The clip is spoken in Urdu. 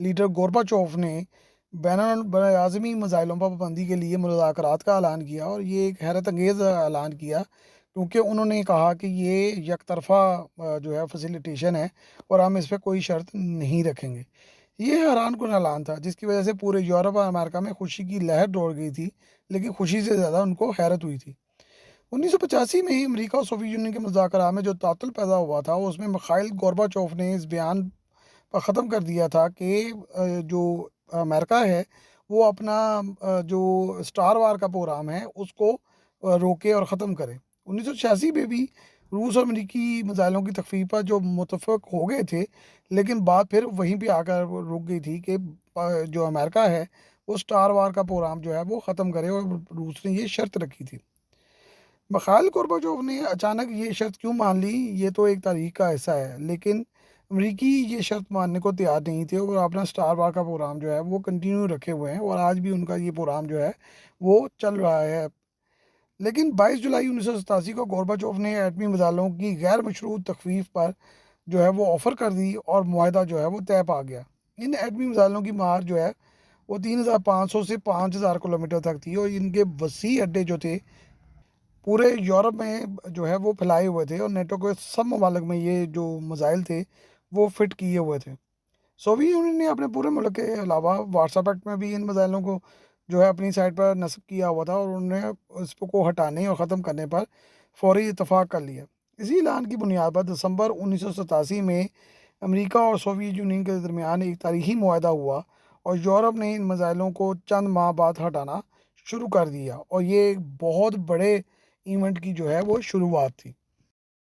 لیڈر گورباچوف نے بین الاعظمی میزائلوں پر پابندی کے لیے مذاکرات کا اعلان کیا، اور یہ ایک حیرت انگیز اعلان کیا کیونکہ انہوں نے کہا کہ یہ یک طرفہ جو ہے فیسیلیٹیشن ہے اور ہم اس پہ کوئی شرط نہیں رکھیں گے۔ یہ حیران کن اعلان تھا جس کی وجہ سے پورے یورپ اور امریکہ میں خوشی کی لہر دوڑ گئی تھی، لیکن خوشی سے زیادہ ان کو حیرت ہوئی تھی۔ 1985 میں امریکہ اور سوویت یونین کے مذاکرات میں جو تعطل پیدا ہوا تھا، اس میں مخائل گورباچوف نے اس بیان پر ختم کر دیا تھا کہ جو امریکہ ہے وہ اپنا جو اسٹار وار کا پروگرام ہے اس کو روکے اور ختم کرے۔ 1986 میں بھی روس اور امریکی میزائلوں کی تخفیف پر جو متفق ہو گئے تھے، لیکن بات پھر وہیں پہ آ کر رک گئی تھی کہ جو امریکہ ہے وہ اسٹار وار کا پروگرام جو ہے وہ ختم کرے، اور روس نے یہ شرط رکھی تھی۔ مخائل گورباچوف نے اچانک یہ شرط کیوں مان لی، یہ تو ایک تاریخ کا حصہ ہے، لیکن امریکی یہ شرط ماننے کو تیار نہیں تھے اور اپنا اسٹار وار کا پروگرام جو ہے وہ کنٹینیو رکھے ہوئے ہیں، اور آج بھی ان کا یہ پروگرام جو ہے وہ چل رہا ہے۔ لیکن 22 جولائی 1987 کو گورباچوف نے ایٹمی میزائلوں کی غیر مشروط تخفیف پر جو ہے وہ آفر کر دی، اور معاہدہ جو ہے وہ طے پا گیا۔ ان ایٹمی میزائلوں کی مہار جو ہے وہ 3500 سے 5000 کلومیٹر تک تھی، اور ان کے وسیع اڈے جو تھے پورے یورپ میں جو ہے وہ پھیلائے ہوئے تھے، اور نیٹو کے سب ممالک میں یہ جو میزائل تھے وہ فٹ کیے ہوئے تھے۔ سوویت یونین نے اپنے پورے ملک کے علاوہ وارسا پیکٹ میں بھی ان میزائلوں کو جو ہے اپنی سائٹ پر نصب کیا ہوا تھا، اور انہوں نے اس کو ہٹانے اور ختم کرنے پر فوری اتفاق کر لیا۔ اسی اعلان کی بنیاد پر دسمبر 1987 میں امریکہ اور سوویت یونین کے درمیان ایک تاریخی معاہدہ ہوا، اور یورپ نے ان میزائلوں کو چند ماہ بعد ہٹانا شروع کر دیا، اور یہ ایک بہت بڑے ایونٹ کی جو ہے وہ شروعات تھی۔